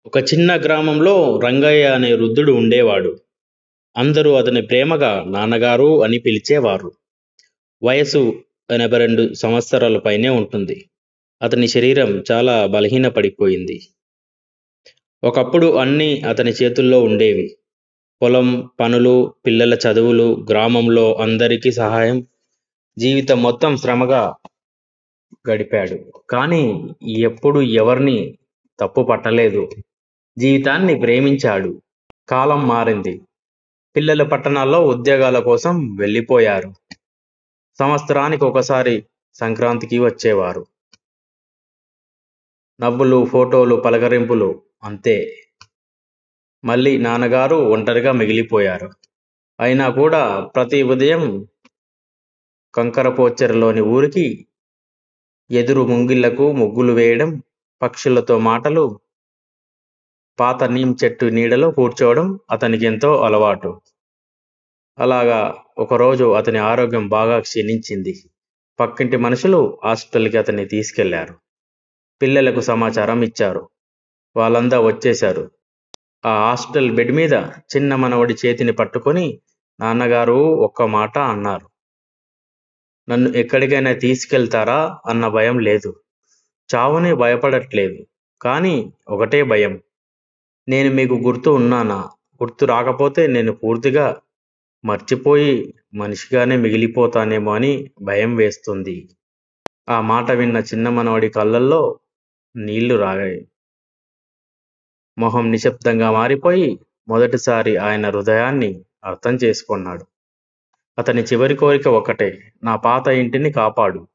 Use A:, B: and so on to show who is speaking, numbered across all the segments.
A: ఒక చిన్న గ్రామంలో రంగయ్య అనే వృద్ధుడు ఉండేవాడు. అందరూ అతని ప్రేమగా నాన్నగారు అని పిలిచేవారు. వయసు 82 సంవత్సరాల పైనే ఉంటుంది. అతని శరీరం చాలా బలహీనపడిపోయింది. ఒకప్పుడు అన్నీ అతని చేతుల్లో ఉండేవి. పొలం పనులు, పిల్లల చదువులు, గ్రామంలో అందరికీ సహాయం, జీవితం మొత్తం శ్రమగా గడిపాడు. కానీ ఎప్పుడు ఎవరిని తప్పు పట్టలేదు. జీవితాన్ని ప్రేమించాడు. కాలం మారింది. పిల్లలు పట్టణాల్లో ఉద్యోగాల కోసం వెళ్ళిపోయారు. సంవత్సరానికి ఒకసారి సంక్రాంతికి వచ్చేవారు. నవ్వులు, ఫోటోలు, పలకరింపులు, అంతే. మళ్ళీ నాన్నగారు ఒంటరిగా మిగిలిపోయారు. అయినా కూడా ప్రతి ఉదయం కంకరపోచెరలోని ఊరికి ఎదురు ముంగిళ్లకు ముగ్గులు వేయడం, పక్షులతో మాటలు, పాత నీమ్ చెట్టు నీడలో కూర్చోవడం అతనికి ఎంతో అలవాటు. అలాగా ఒకరోజు అతని ఆరోగ్యం బాగా క్షీణించింది. పక్కింటి మనుషులు హాస్పిటల్కి అతన్ని తీసుకెళ్లారు. పిల్లలకు సమాచారం ఇచ్చారు. వాళ్ళంతా వచ్చేశారు. ఆ హాస్పిటల్ బెడ్ మీద చిన్న మనవడి చేతిని పట్టుకొని నాన్నగారు ఒక్క మాట అన్నారు. నన్ను ఎక్కడికైనా తీసుకెళ్తారా అన్న భయం లేదు. చావుని భయపడట్లేదు. కానీ ఒకటే భయం. నేను మీకు గుర్తు ఉన్నానా? గుర్తు రాకపోతే నేను పూర్తిగా మర్చిపోయి మనిషిగానే మిగిలిపోతానేమో అని భయం వేస్తుంది. ఆ మాట విన్న చిన్న మనవడి కళ్ళల్లో నీళ్లు రాగాయి. మొహం నిశ్శబ్దంగా మారిపోయి మొదటిసారి ఆయన హృదయాన్ని అర్థం చేసుకున్నాడు. అతని చివరి కోరిక ఒక్కటే, నా పాత ఇంటిని కాపాడు.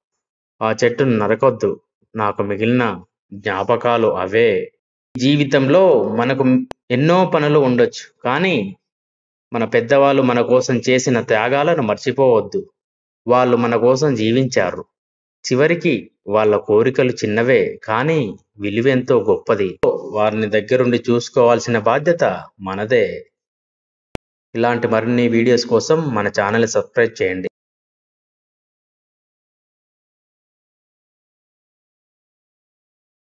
A: ఆ చెట్టును నరకొద్దు. నాకు మిగిలిన జ్ఞాపకాలు అవే. జీవితంలో మనకు ఎన్నో పనులు ఉండొచ్చు. కానీ మన పెద్దవాళ్ళు మన కోసం చేసిన త్యాగాలను మర్చిపోవద్దు. వాళ్ళు మన కోసం జీవించారు. చివరికి వాళ్ళ కోరికలు చిన్నవే, కానీ విలువెంతో గొప్పది. వారిని దగ్గరుండి చూసుకోవాల్సిన బాధ్యత మనదే. ఇలాంటి మరిన్ని వీడియోస్ కోసం మన ఛానల్ సబ్స్క్రైబ్ చేయండి.